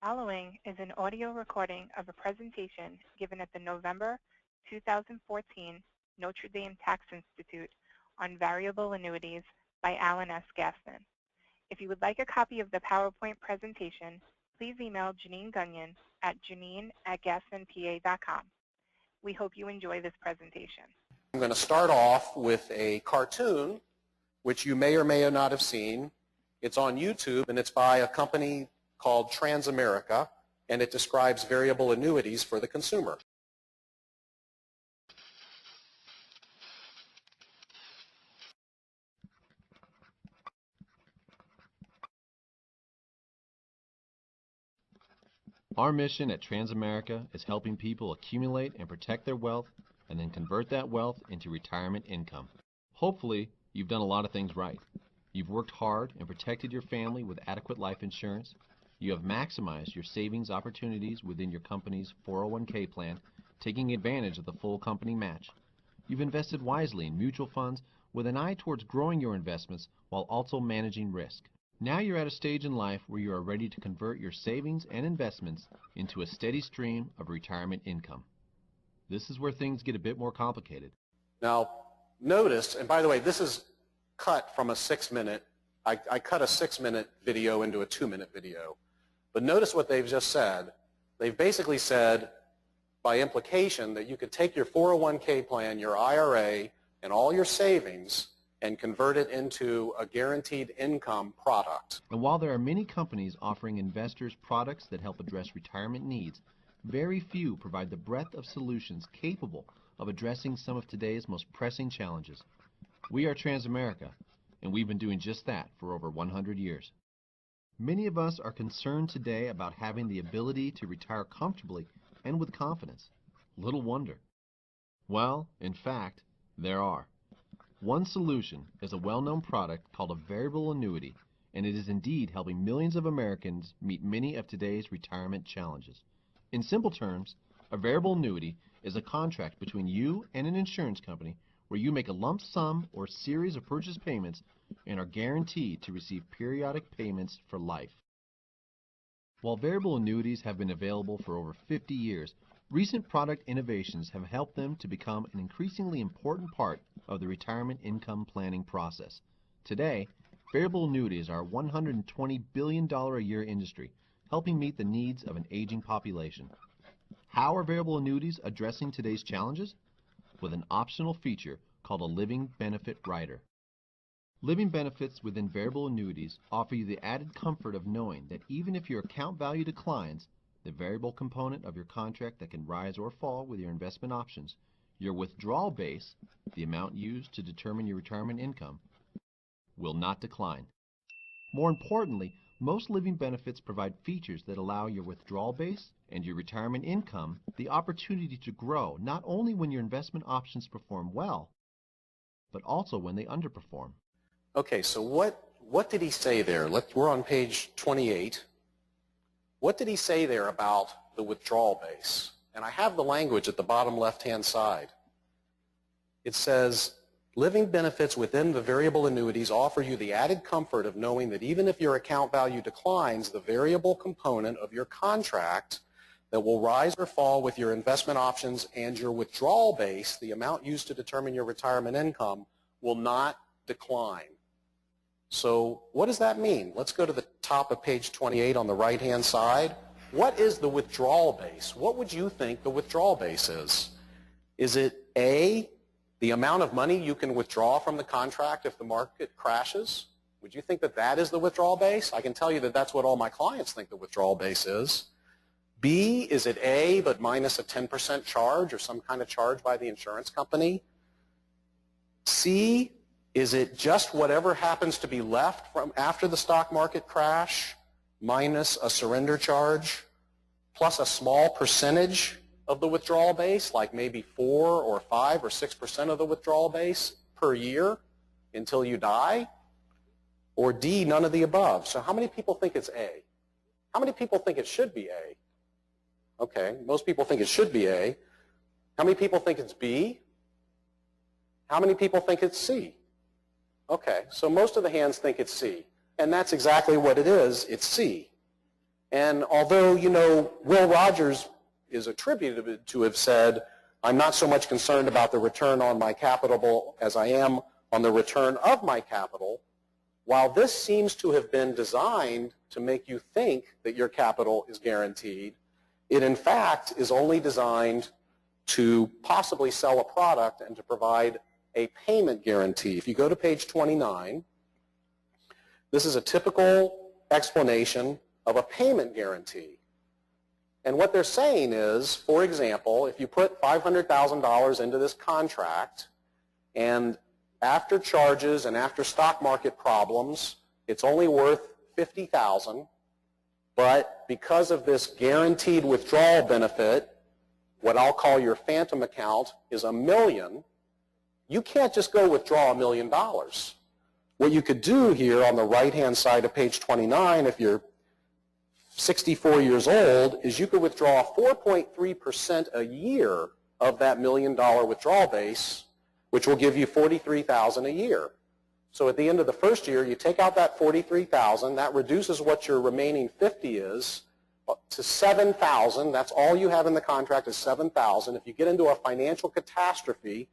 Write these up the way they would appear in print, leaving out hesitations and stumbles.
Following is an audio recording of a presentation given at the November 2014 Notre Dame Tax Institute on variable annuities by Alan S. Gassman. If you would like a copy of the PowerPoint presentation, please email Janine Gunyon at janine@gassmanpa.com. We hope you enjoy this presentation. I'm going to start off with a cartoon, which you may or may not have seen. It's on YouTube, and it's by a company called Transamerica, and it describes variable annuities for the consumer. Our mission at Transamerica is helping people accumulate and protect their wealth and then convert that wealth into retirement income. Hopefully, you've done a lot of things right. You've worked hard and protected your family with adequate life insurance. You have maximized your savings opportunities within your company's 401k plan, taking advantage of the full company match. You've invested wisely in mutual funds with an eye towards growing your investments while also managing risk. Now you're at a stage in life where you are ready to convert your savings and investments into a steady stream of retirement income. This is where things get a bit more complicated. Now, notice, and by the way, this is cut from a 6-minute, I cut a 6-minute video into a 2-minute video. But notice what they've just said. They've basically said, by implication, that you could take your 401k plan, your IRA, and all your savings and convert it into a guaranteed income product. And while there are many companies offering investors products that help address retirement needs, very few provide the breadth of solutions capable of addressing some of today's most pressing challenges. We are Transamerica, and we've been doing just that for over 100 years. Many of us are concerned today about having the ability to retire comfortably and with confidence. Little wonder. Well, in fact, there are. One solution is a well-known product called a variable annuity, and it is indeed helping millions of Americans meet many of today's retirement challenges. In simple terms, a variable annuity is a contract between you and an insurance company where you make a lump sum or series of purchase payments and are guaranteed to receive periodic payments for life. While variable annuities have been available for over 50 years, recent product innovations have helped them to become an increasingly important part of the retirement income planning process. Today, variable annuities are a $120 billion a year industry, helping meet the needs of an aging population. How are variable annuities addressing today's challenges? With an optional feature called a living benefit rider. Living benefits within variable annuities offer you the added comfort of knowing that even if your account value declines, the variable component of your contract that can rise or fall with your investment options, your withdrawal base, the amount used to determine your retirement income, will not decline. More importantly, most living benefits provide features that allow your withdrawal base and your retirement income the opportunity to grow not only when your investment options perform well, but also when they underperform. Okay, so what did he say there? We're on page 28. What did he say there about the withdrawal base? And I have the language at the bottom left-hand side. It says, living benefits within the variable annuities offer you the added comfort of knowing that even if your account value declines, the variable component of your contract that will rise or fall with your investment options and your withdrawal base, the amount used to determine your retirement income, will not decline. So what does that mean? Let's go to the top of page 28 on the right-hand side. What is the withdrawal base? What would you think the withdrawal base is? Is it A, the amount of money you can withdraw from the contract if the market crashes? Would you think that that is the withdrawal base? I can tell you that that's what all my clients think the withdrawal base is. B, is it A but minus a 10% charge or some kind of charge by the insurance company? C, is it just whatever happens to be left from after the stock market crash minus a surrender charge plus a small percentage of the withdrawal base, like maybe 4 or 5 or 6% of the withdrawal base per year until you die? Or D, none of the above? So how many people think it's A? How many people think it should be A? Okay, most people think it should be A. How many people think it's B? How many people think it's C? Okay, so most of the hands think it's C. And that's exactly what it is. It's C. And although, you know, Will Rogers is attributed to have said, I'm not so much concerned about the return on my capital as I am on the return of my capital, while this seems to have been designed to make you think that your capital is guaranteed, it in fact is only designed to possibly sell a product and to provide a payment guarantee. If you go to page 29, this is a typical explanation of a payment guarantee. And what they're saying is, for example, if you put $500,000 into this contract and after charges and after stock market problems, it's only worth $50,000, but because of this guaranteed withdrawal benefit, what I'll call your phantom account is $1 million, you can't just go withdraw $1 million. What you could do here on the right-hand side of page 29, if you're 64 years old, is you could withdraw 4.3% a year of that $1 million withdrawal base, which will give you $43,000 a year. So at the end of the first year, you take out that $43,000, that reduces what your remaining $50,000 is to $7,000. That's all you have in the contract is $7,000. If you get into a financial catastrophe,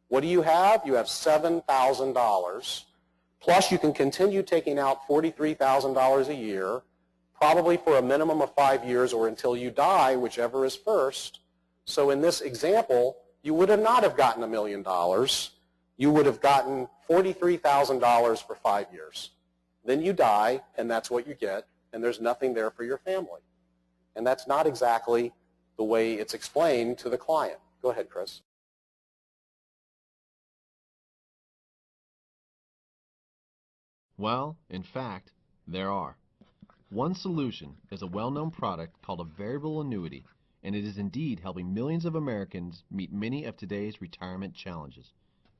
what do you have? You have $7,000. Plus you can continue taking out $43,000 a year, probably for a minimum of 5 years or until you die, whichever is first. So in this example, you would have not have gotten $1 million. You would have gotten $43,000 for 5 years. Then you die, and that's what you get, and there's nothing there for your family. And that's not exactly the way it's explained to the client. Go ahead, Chris. Well, in fact, there are. One solution is a well-known product called a variable annuity, and it is indeed helping millions of Americans meet many of today's retirement challenges.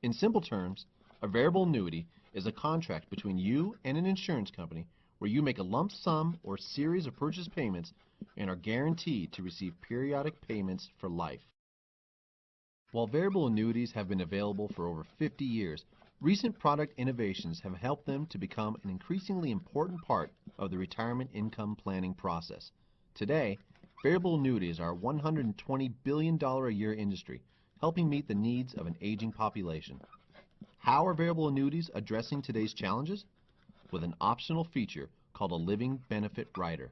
In simple terms, a variable annuity is a contract between you and an insurance company where you make a lump sum or series of purchase payments and are guaranteed to receive periodic payments for life. While variable annuities have been available for over 50 years, recent product innovations have helped them to become an increasingly important part of the retirement income planning process. Today, variable annuities are a $120 billion a year industry, helping meet the needs of an aging population. How are variable annuities addressing today's challenges? With an optional feature called a living benefit rider.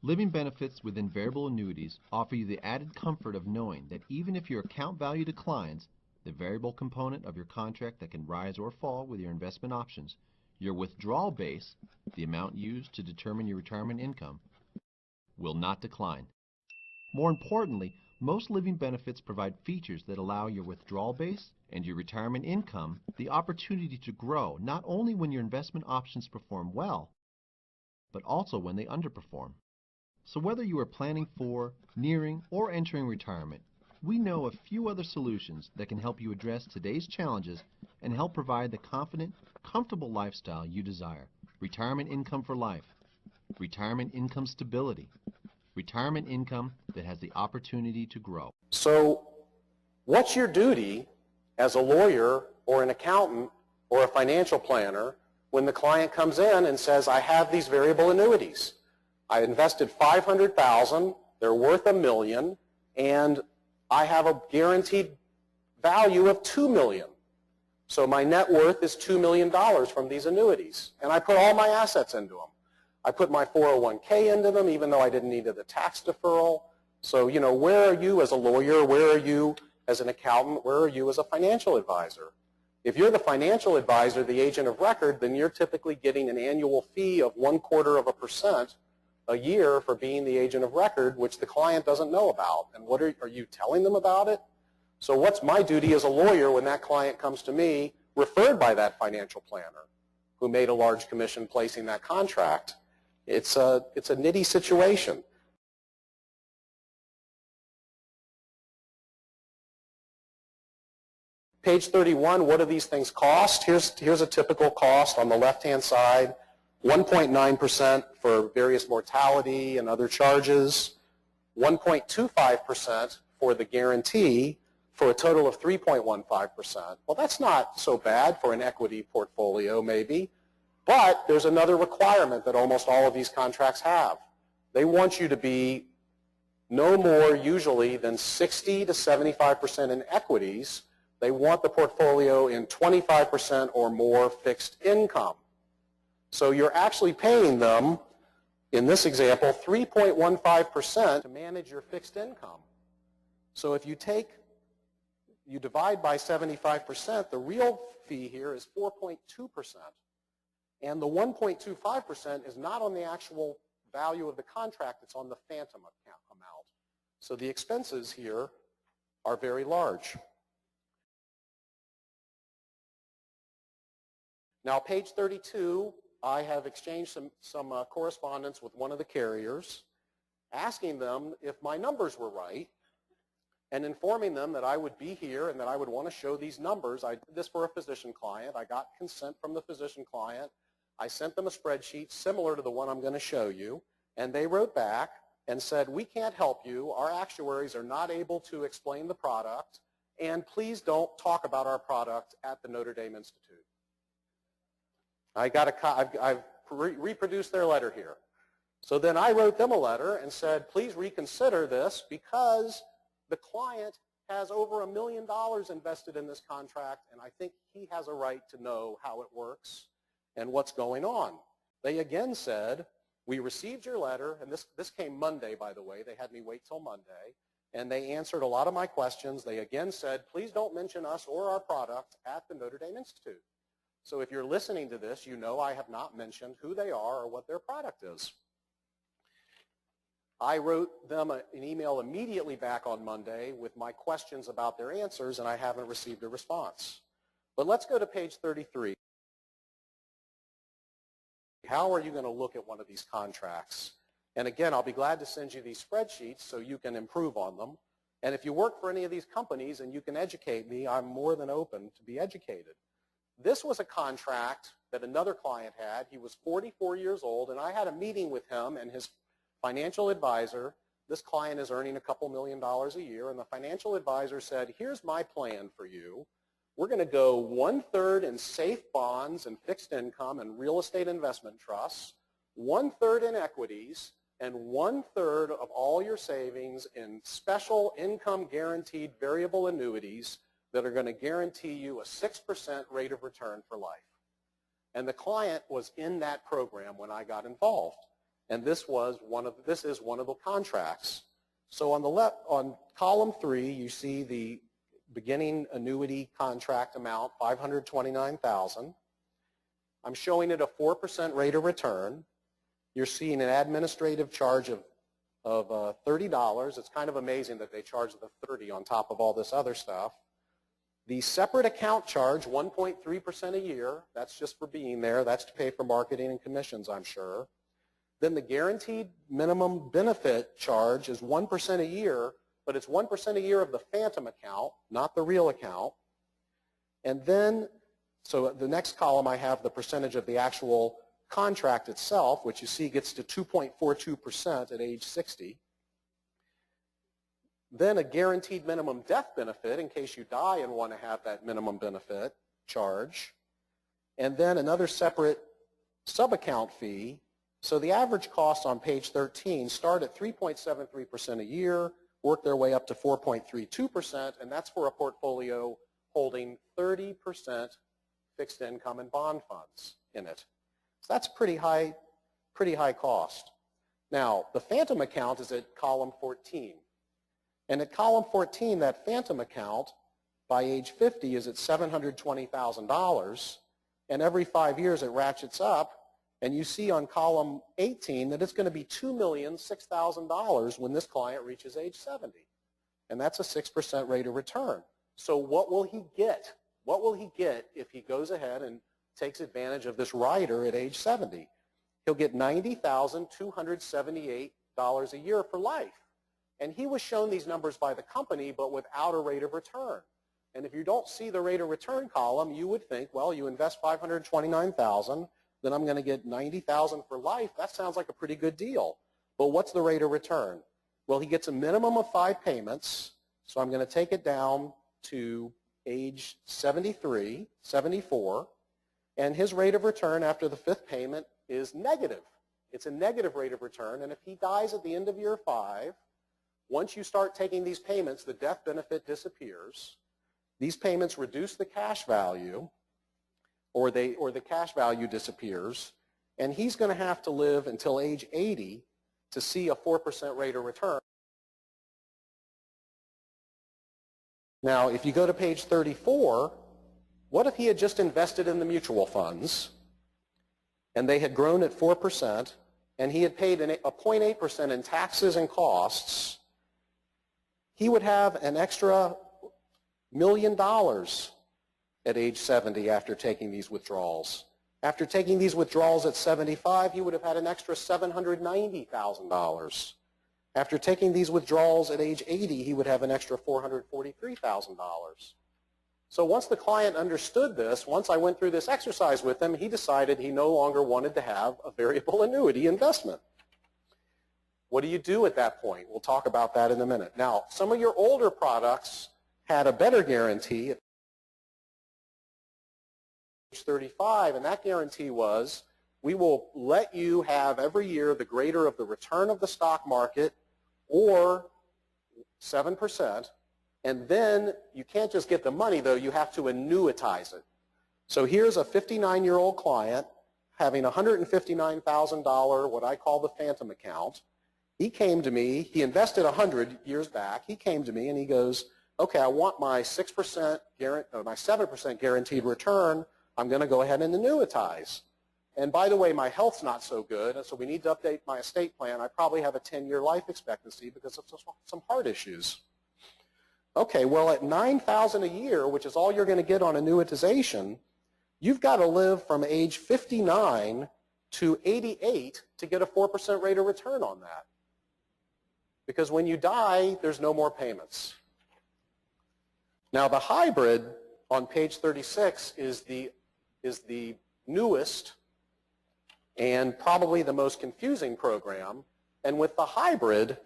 Living benefits within variable annuities offer you the added comfort of knowing that even if your account value declines, the variable component of your contract that can rise or fall with your investment options, your withdrawal base, the amount used to determine your retirement income, will not decline. More importantly, most living benefits provide features that allow your withdrawal base and your retirement income the opportunity to grow not only when your investment options perform well, but also when they underperform. So whether you are planning for, nearing, or entering retirement, we know a few other solutions that can help you address today's challenges and help provide the confident, comfortable lifestyle you desire. Retirement income for life, retirement income stability, retirement income that has the opportunity to grow. So what's your duty as a lawyer or an accountant or a financial planner when the client comes in and says, I have these variable annuities. I invested $500,000, they're worth $1 million, and I have a guaranteed value of $2 million. So my net worth is $2 million from these annuities, and I put all my assets into them. I put my 401k into them, even though I didn't need the tax deferral. So, you know, where are you as a lawyer? Where are you as an accountant? Where are you as a financial advisor? If you're the financial advisor, the agent of record, then you're typically getting an annual fee of 0.25% a year for being the agent of record, which the client doesn't know about. And what are you telling them about it? So what's my duty as a lawyer when that client comes to me, referred by that financial planner who made a large commission placing that contract? It's a nitty situation. Page 31, what do these things cost? Here's a typical cost on the left-hand side. 1.9% for various mortality and other charges, 1.25% for the guarantee, for a total of 3.15%. Well, that's not so bad for an equity portfolio, maybe, but there's another requirement that almost all of these contracts have. They want you to be no more usually than 60 to 75% in equities. They want the portfolio in 25% or more fixed income. So you're actually paying them, in this example, 3.15% to manage your fixed income. So if you divide by 75%, the real fee here is 4.2%. And the 1.25% is not on the actual value of the contract, it's on the phantom amount. So the expenses here are very large. Now, page 32, I have exchanged some correspondence with one of the carriers, asking them if my numbers were right, and informing them that I would be here and that I would want to show these numbers. I did this for a physician client. I got consent from the physician client. I sent them a spreadsheet similar to the one I'm going to show you, and they wrote back and said, we can't help you. Our actuaries are not able to explain the product, and please don't talk about our product at the Notre Dame Institute. I've reproduced their letter here. So then I wrote them a letter and said, please reconsider this because the client has over $1 million invested in this contract, and I think he has a right to know how it works and what's going on. They again said, we received your letter, and this came Monday, by the way. They had me wait till Monday, and they answered a lot of my questions. They again said, please don't mention us or our product at the Notre Dame Institute. So if you're listening to this, you know I have not mentioned who they are or what their product is. I wrote them an email immediately back on Monday with my questions about their answers, and I haven't received a response. But let's go to page 33. How are you going to look at one of these contracts? And again, I'll be glad to send you these spreadsheets so you can improve on them. And if you work for any of these companies and you can educate me, I'm more than open to be educated. This was a contract that another client had. He was 44 years old, and I had a meeting with him and his financial advisor. This client is earning a couple $1 million a year, and the financial advisor said, here's my plan for you. We're going to go 1/3 in safe bonds and fixed income and real estate investment trusts, 1/3 in equities, and 1/3 of all your savings in special income guaranteed variable annuities that are going to guarantee you a 6% rate of return for life. And the client was in that program when I got involved. And this is one of the contracts. So on the left, on column 3, you see the beginning annuity contract amount, $529,000. I'm showing it a 4% rate of return. You're seeing an administrative charge of $30. It's kind of amazing that they charge the $30 on top of all this other stuff. The separate account charge, 1.3% a year. That's just for being there. That's to pay for marketing and commissions, I'm sure. Then the guaranteed minimum benefit charge is 1% a year, but it's 1% a year of the phantom account, not the real account. And then, so the next column I have the percentage of the actual contract itself, which you see gets to 2.42% at age 60. Then a guaranteed minimum death benefit in case you die and want to have that minimum benefit charge. And then another separate sub-account fee. So the average costs on page 13 start at 3.73% a year, work their way up to 4.32%, and that's for a portfolio holding 30% fixed income and bond funds in it. So that's pretty high cost. Now, the phantom account is at column 14. And at column 14, that phantom account by age 50 is at $720,000, and every 5 years it ratchets up, and you see on column 18 that it's going to be $2,006,000 when this client reaches age 70. And that's a 6% rate of return. So what will he get? What will he get if he goes ahead and takes advantage of this rider at age 70? He'll get $90,278 a year for life. And he was shown these numbers by the company, but without a rate of return. And if you don't see the rate of return column, you would think, well, you invest $529,000, then I'm going to get $90,000 for life. That sounds like a pretty good deal. But what's the rate of return? Well, he gets a minimum of 5 payments, so I'm going to take it down to age 73, 74, and his rate of return after the 5th payment is negative. It's a negative rate of return, and if he dies at the end of year 5, once you start taking these payments, the death benefit disappears. These payments reduce the cash value, or the cash value disappears, and he's going to have to live until age 80 to see a 4% rate of return. Now, if you go to page 34, what if he had just invested in the mutual funds, and they had grown at 4%, and he had paid a 0.8% in taxes and costs? He would have an extra $1 million at age 70 after taking these withdrawals. After taking these withdrawals at 75, he would have had an extra $790,000. After taking these withdrawals at age 80, he would have an extra $443,000. So once the client understood this, once I went through this exercise with him, he decided he no longer wanted to have a variable annuity investment. What do you do at that point? We'll talk about that in a minute. Now, some of your older products had a better guarantee at age 35, and that guarantee was, we will let you have every year the greater of the return of the stock market, or 7%, and then you can't just get the money, though, you have to annuitize it. So here's a 59-year-old client having a $159,000, what I call the phantom account. He came to me, he invested 100 years back, he came to me and he goes, okay, I want my 6%, my 7% guaranteed return, I'm going to go ahead and annuitize. And by the way, my health's not so good, so we need to update my estate plan. I probably have a 10-year life expectancy because of some heart issues. Okay, well at $9,000 a year, which is all you're going to get on annuitization, you've got to live from age 59 to 88 to get a 4% rate of return on that. Because when you die, there's no more payments. Now the hybrid on page 36 is the newest and probably the most confusing program. And with the hybrid,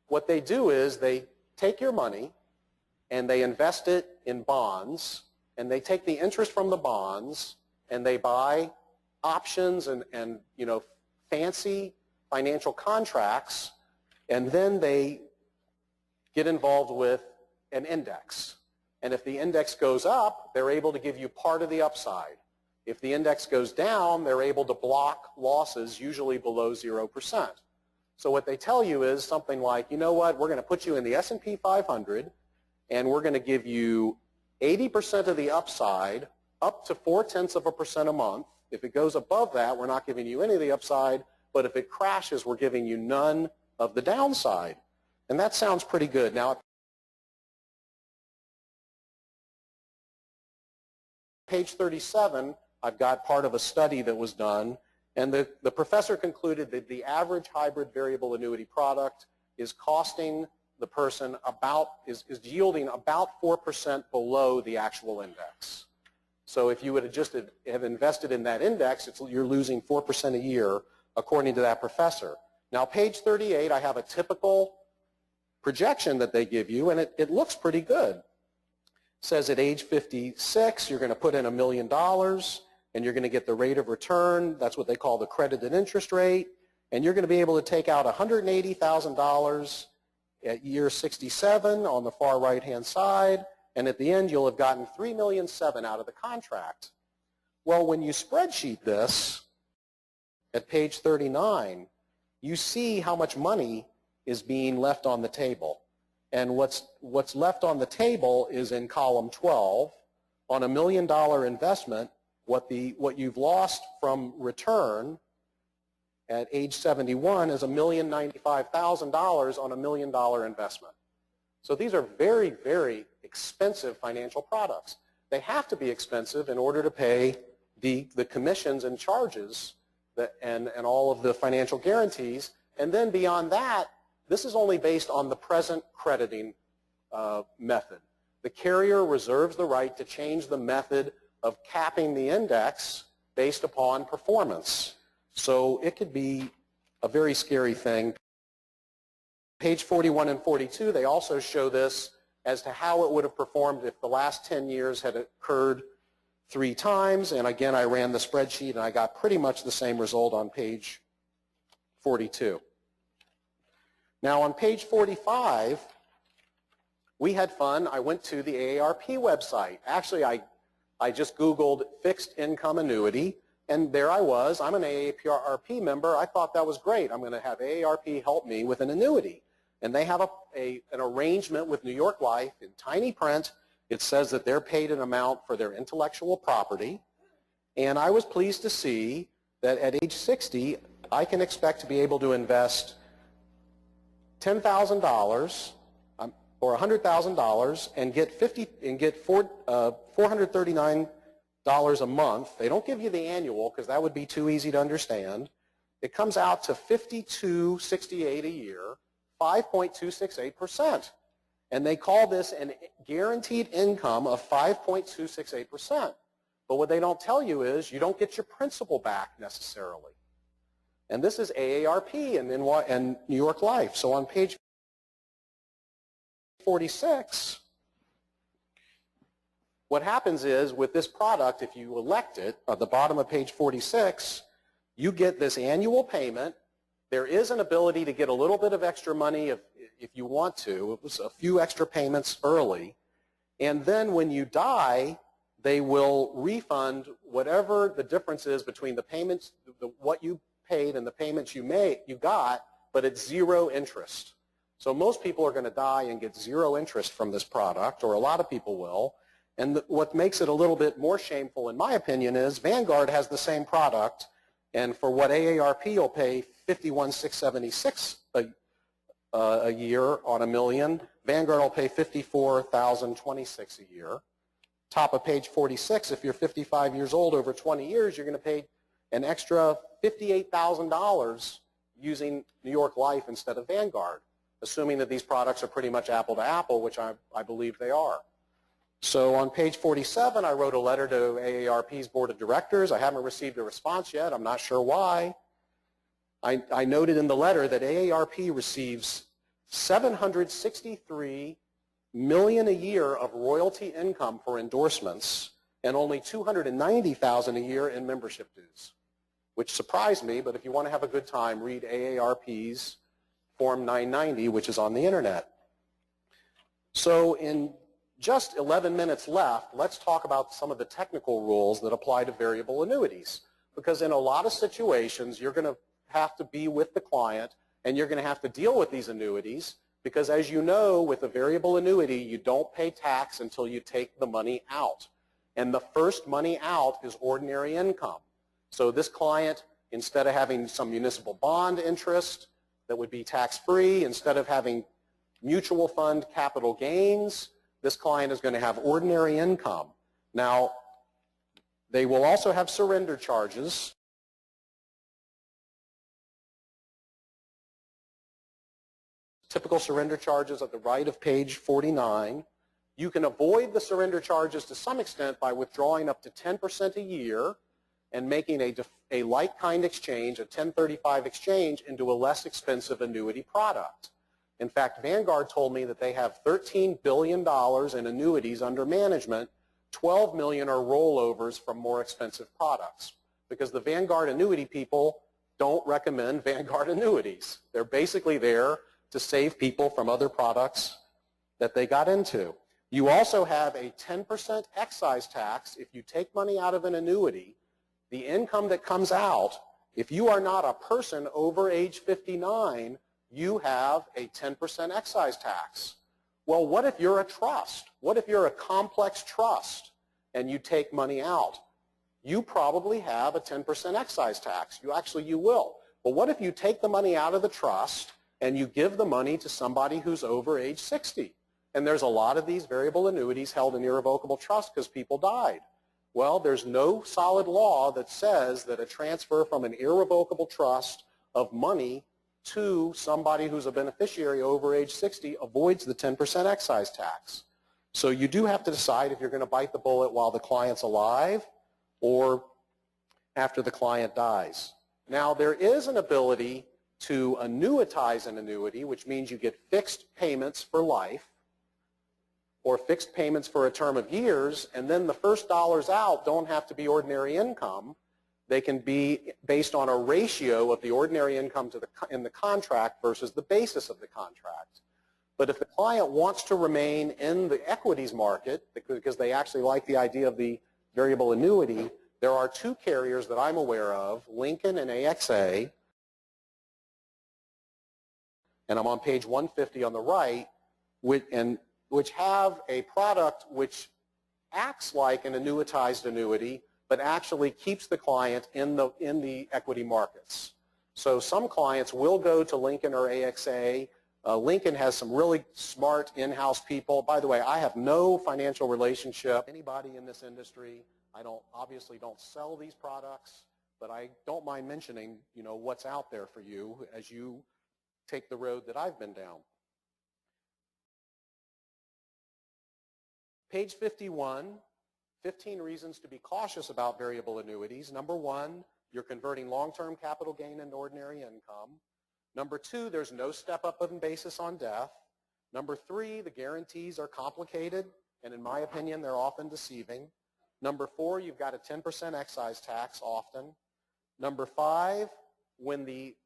what they do is they take your money and they invest it in bonds, and they take the interest from the bonds and they buy options and you know, fancy financial contracts, and then they get involved with an index. And if the index goes up, they're able to give you part of the upside. If the index goes down, they're able to block losses, usually below 0%. So what they tell you is something like, you know what, we're going to put you in the S&P 500, and we're going to give you 80% of the upside, up to 0.4% a month. If it goes above that, we're not giving you any of the upside, but if it crashes, we're giving you none of the downside. And that sounds pretty good. Now, page 37, I've got part of a study that was done, and the professor concluded that the average hybrid variable annuity product is costing the person about, is yielding about 4% below the actual index. So if you would have just have invested in that index, you're losing 4% a year, according to that professor. Now, page 38, I have a typical projection that they give you, and it looks pretty good. It says at age 56, you're going to put in $1 million, and you're going to get the rate of return. That's what they call the credited interest rate. And you're going to be able to take out $180,000 at year 67 on the far right-hand side, and at the end you'll have gotten $3.7 million out of the contract. Well, when you spreadsheet this at page 39, you see how much money is being left on the table. And what's left on the table is in column 12. On a $1 million investment, what you've lost from return at age 71 is $1,095,000 on a $1 million investment. So these are very, very expensive financial products. They have to be expensive in order to pay the commissions and charges and all of the financial guarantees. And then beyond that, this is only based on the present crediting method. The carrier reserves the right to change the method of capping the index based upon performance. So it could be a very scary thing. Page 41 and 42, they also show this as to how it would have performed if the last 10 years had occurred 3 times. And again, I ran the spreadsheet, and I got pretty much the same result on page 42. Now on page 45, we had fun. I went to the AARP website. Actually, I just Googled fixed income annuity, and there I was. I'm an AARP member. I thought that was great. I'm going to have AARP help me with an annuity. And they have an arrangement with New York Life in tiny print. It says that they're paid an amount for their intellectual property. And I was pleased to see that at age 60, I can expect to be able to invest $10,000 or $100,000 and get $439 a month. They don't give you the annual because that would be too easy to understand. It comes out to $52.68 a year, 5.268%. And they call this a guaranteed income of 5.268%. But what they don't tell you is you don't get your principal back necessarily. And this is AARP and New York Life. So on page 46, what happens is with this product, if you elect it, at the bottom of page 46, you get this annual payment. There is an ability to get a little bit of extra money if you want to. It was a few extra payments early. And then when you die, they will refund whatever the difference is between the payments, what you paid and the payments you got, but it's zero interest. So most people are going to die and get zero interest from this product, or a lot of people will. And what makes it a little bit more shameful, in my opinion, is Vanguard has the same product, and for what AARP will pay $51,676 a year on $1 million, Vanguard will pay $54,026 a year. Top of page 46, if you're 55 years old over 20 years, you're going to pay an extra $58,000 using New York Life instead of Vanguard, assuming that these products are pretty much apple to apple, which I believe they are. So on page 47, I wrote a letter to AARP's board of directors. I haven't received a response yet. I'm not sure why. I noted in the letter that AARP receives $763 million a year of royalty income for endorsements and only $290,000 a year in membership dues, which surprised me. But if you want to have a good time, read AARP's Form 990, which is on the internet. So in just 11 minutes left, let's talk about some of the technical rules that apply to variable annuities. Because in a lot of situations, you're going to have to be with the client and you're going to have to deal with these annuities because, as you know, with a variable annuity, you don't pay tax until you take the money out. And the first money out is ordinary income. So this client, instead of having some municipal bond interest that would be tax-free, instead of having mutual fund capital gains, this client is going to have ordinary income. Now, they will also have surrender charges. Typical surrender charges at the right of page 49. You can avoid the surrender charges to some extent by withdrawing up to 10% a year and making a like-kind exchange, a 1035 exchange, into a less expensive annuity product. In fact, Vanguard told me that they have $13 billion in annuities under management. 12 million are rollovers from more expensive products because the Vanguard annuity people don't recommend Vanguard annuities. They're basically there to save people from other products that they got into. You also have a 10% excise tax if you take money out of an annuity. The income that comes out, if you are not a person over age 59, you have a 10% excise tax. Well, what if you're a trust? What if you're a complex trust and you take money out? You probably have a 10% excise tax. You will. But what if you take the money out of the trust and you give the money to somebody who's over age 60? And there's a lot of these variable annuities held in irrevocable trust because people died. Well, there's no solid law that says that a transfer from an irrevocable trust of money to somebody who's a beneficiary over age 60 avoids the 10% excise tax. So you do have to decide if you're going to bite the bullet while the client's alive or after the client dies. Now, there is an ability to annuitize an annuity, which means you get fixed payments for life or fixed payments for a term of years, and then the first dollars out don't have to be ordinary income. They can be based on a ratio of the ordinary income in the contract versus the basis of the contract. But if the client wants to remain in the equities market because they actually like the idea of the variable annuity, there are two carriers that I'm aware of, Lincoln and AXA, and I'm on page 150 on the right, which have a product which acts like an annuitized annuity, but actually keeps the client in the equity markets. So some clients will go to Lincoln or AXA. Lincoln has some really smart in-house people. By the way, I have no financial relationship with anybody in this industry. I obviously don't sell these products, but I don't mind mentioning, what's out there for you as you take the road that I've been down. Page 51, 15 reasons to be cautious about variable annuities. Number one, you're converting long-term capital gain into ordinary income. Number two, there's no step-up in basis on death. Number three, the guarantees are complicated, and in my opinion, they're often deceiving. Number four, you've got a 10% excise tax often. Number five, when the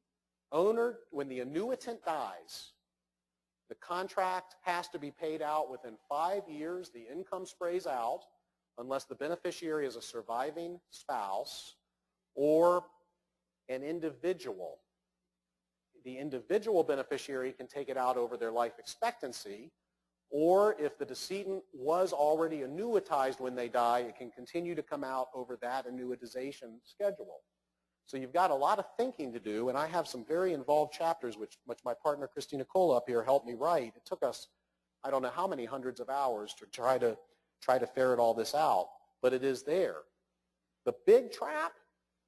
annuitant dies, the contract has to be paid out within 5 years. The income sprays out unless the beneficiary is a surviving spouse or an individual. The individual beneficiary can take it out over their life expectancy, or if the decedent was already annuitized when they die, it can continue to come out over that annuitization schedule. So you've got a lot of thinking to do, and I have some very involved chapters which my partner Christy Denicolo up here helped me write. It took us, I don't know how many hundreds of hours to try to ferret all this out, but it is there. The big trap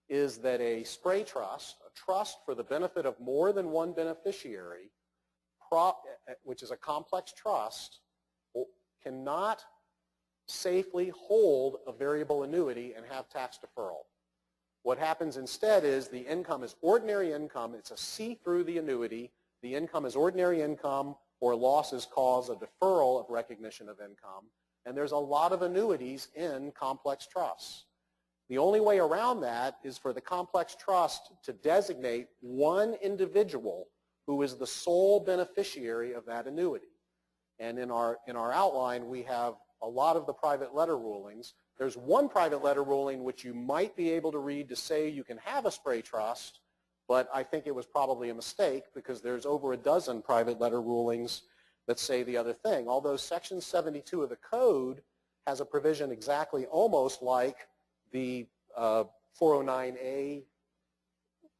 is that a spray trust, a trust for the benefit of more than one beneficiary, which is a complex trust, cannot safely hold a variable annuity and have tax deferral. What happens instead is the income is ordinary income. It's a C through the annuity. The income is ordinary income, or losses cause a deferral of recognition of income. And there's a lot of annuities in complex trusts. The only way around that is for the complex trust to designate one individual who is the sole beneficiary of that annuity. And in our outline, we have a lot of the private letter rulings. There's one private letter ruling which you might be able to read to say you can have a spray trust, but I think it was probably a mistake because there's over a dozen private letter rulings that say the other thing. Although Section 72 of the Code has a provision exactly almost like the 409A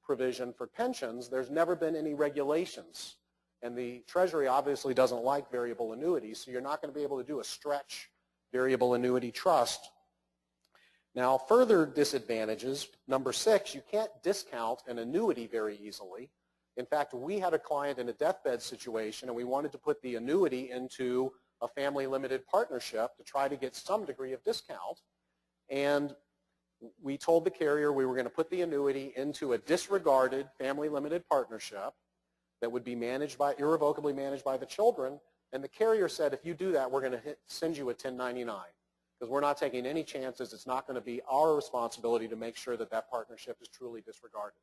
provision for pensions, there's never been any regulations. And the Treasury obviously doesn't like variable annuities, so you're not going to be able to do a stretch variable annuity trust. Now, further disadvantages, number 6, you can't discount an annuity very easily. In fact, we had a client in a deathbed situation, and we wanted to put the annuity into a family limited partnership to try to get some degree of discount. And we told the carrier we were going to put the annuity into a disregarded family limited partnership that would be irrevocably managed by the children. And the carrier said, if you do that, we're going to send you a 1099 because we're not taking any chances. It's not going to be our responsibility to make sure that that partnership is truly disregarded.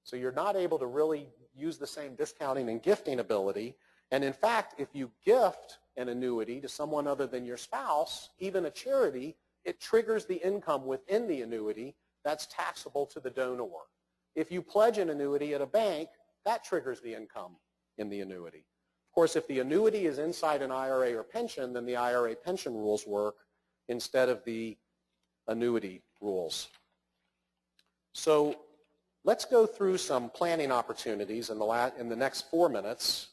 So you're not able to really use the same discounting and gifting ability. And in fact, if you gift an annuity to someone other than your spouse, even a charity, it triggers the income within the annuity that's taxable to the donor. If you pledge an annuity at a bank, that triggers the income in the annuity. Of course, if the annuity is inside an IRA or pension, then the IRA pension rules work instead of the annuity rules. So let's go through some planning opportunities in the next 4 minutes.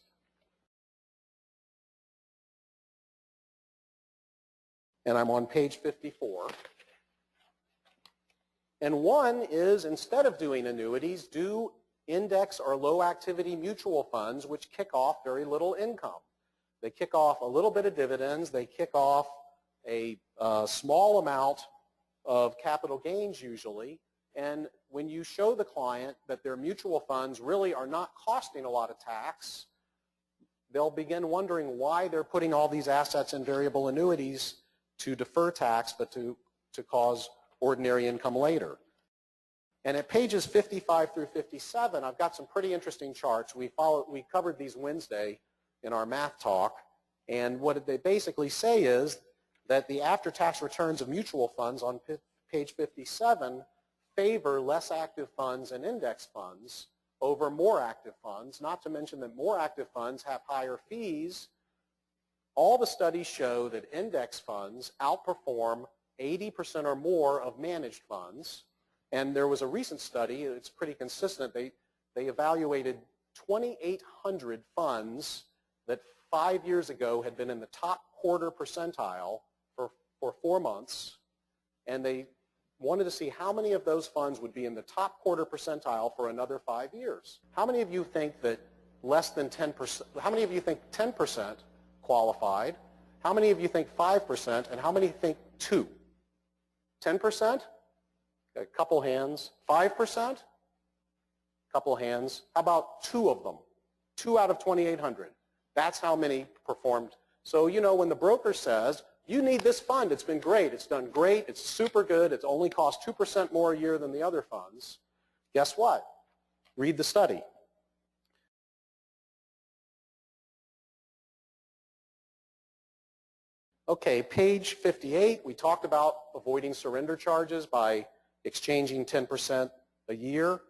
And I'm on page 54. And one is, instead of doing annuities, do index or low activity mutual funds, which kick off very little income. They kick off a little bit of dividends. They kick off a small amount of capital gains usually. And when you show the client that their mutual funds really are not costing a lot of tax, they'll begin wondering why they're putting all these assets in variable annuities to defer tax, but to cause ordinary income later. And at pages 55 through 57, I've got some pretty interesting charts. We covered these Wednesday in our math talk. And what they basically say is that the after-tax returns of mutual funds on page 57 favor less active funds and index funds over more active funds, not to mention that more active funds have higher fees. All the studies show that index funds outperform 80% or more of managed funds. And there was a recent study, it's pretty consistent, they evaluated 2,800 funds that 5 years ago had been in the top quarter percentile for 4 months, and they wanted to see how many of those funds would be in the top quarter percentile for another 5 years. How many of you think that less than 10%, how many of you think 10% qualified? How many of you think 5%, and how many think 2? 10%? A couple hands. 5%? Couple hands. How about 2 of them? 2 out of 2,800. That's how many performed. So, you know, when the broker says, you need this fund, it's been great, it's done great, it's super good, it's only cost 2% more a year than the other funds, guess what? Read the study. Okay, page 58, we talked about avoiding surrender charges by exchanging 10% a year,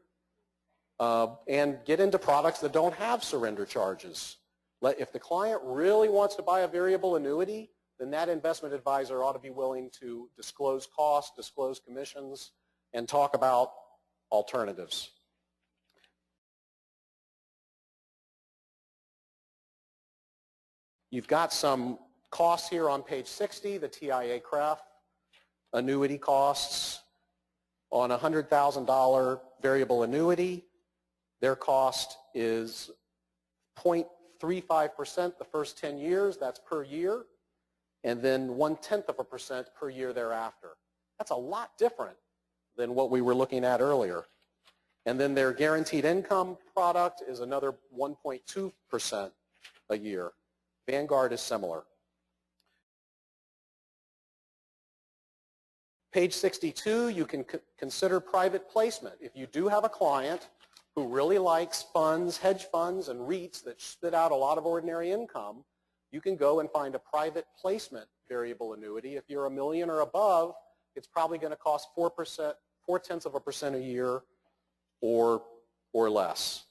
and get into products that don't have surrender charges. If the client really wants to buy a variable annuity, then that investment advisor ought to be willing to disclose costs, disclose commissions, and talk about alternatives. You've got some costs here on page 60, the TIA CREF annuity costs. On a $100,000 variable annuity, their cost is 0.35% the first 10 years, that's per year, and then 0.1% per year thereafter. That's a lot different than what we were looking at earlier. And then their guaranteed income product is another 1.2% a year. Vanguard is similar. Page 62, you can consider private placement. If you do have a client who really likes funds, hedge funds, and REITs that spit out a lot of ordinary income, you can go and find a private placement variable annuity. If you're $1 million or above, it's probably going to cost 0.4% a year or less.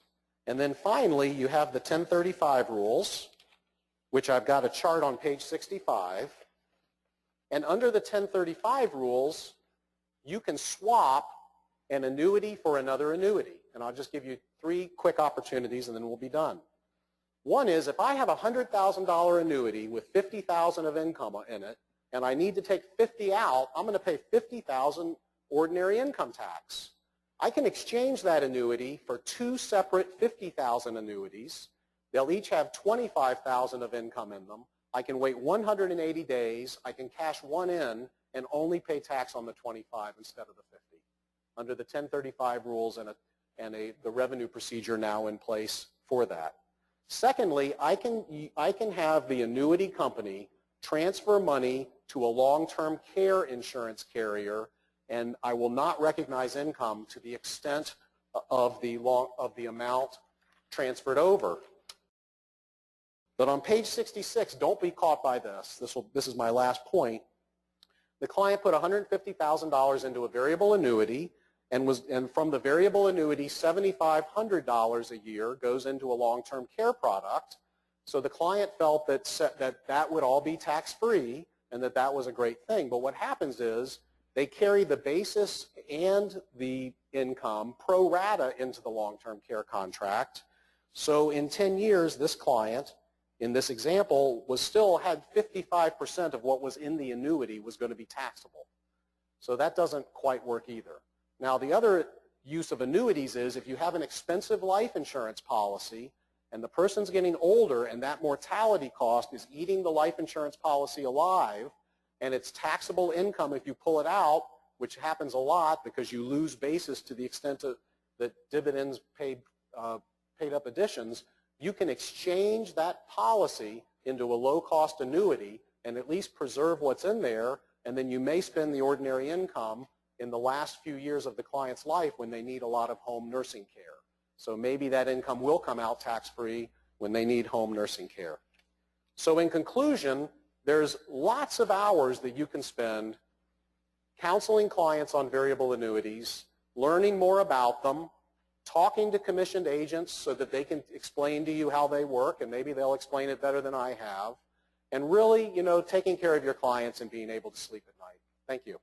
And then finally, you have the 1035 rules, which I've got a chart on page 65. And under the 1035 rules, you can swap an annuity for another annuity. And I'll just give you 3 quick opportunities and then we'll be done. One is if I have a $100,000 annuity with $50,000 of income in it and I need to take 50 out, I'm going to pay $50,000 ordinary income tax. I can exchange that annuity for 2 separate $50,000 annuities. They'll each have $25,000 of income in them. I can wait 180 days, I can cash one in and only pay tax on the 25 instead of the 50 under the 1035 rules and the revenue procedure now in place for that. Secondly, I can have the annuity company transfer money to a long-term care insurance carrier, and I will not recognize income to the extent of the amount transferred over. But on page 66, don't be caught by this. This is my last point. The client put $150,000 into a variable annuity, and from the variable annuity, $7,500 a year goes into a long-term care product. So the client felt that would all be tax-free and that was a great thing. But what happens is they carry the basis and the income pro rata into the long-term care contract. So in 10 years, this client, in this example, still had 55% of what was in the annuity was going to be taxable. So that doesn't quite work either. Now, the other use of annuities is if you have an expensive life insurance policy and the person's getting older and that mortality cost is eating the life insurance policy alive and it's taxable income if you pull it out, which happens a lot because you lose basis to the extent that dividends paid up additions, you can exchange that policy into a low-cost annuity and at least preserve what's in there, and then you may spend the ordinary income in the last few years of the client's life when they need a lot of home nursing care. So maybe that income will come out tax-free when they need home nursing care. So in conclusion, there's lots of hours that you can spend counseling clients on variable annuities, learning more about them, talking to commissioned agents so that they can explain to you how they work, and maybe they'll explain it better than I have, and really, taking care of your clients and being able to sleep at night. Thank you.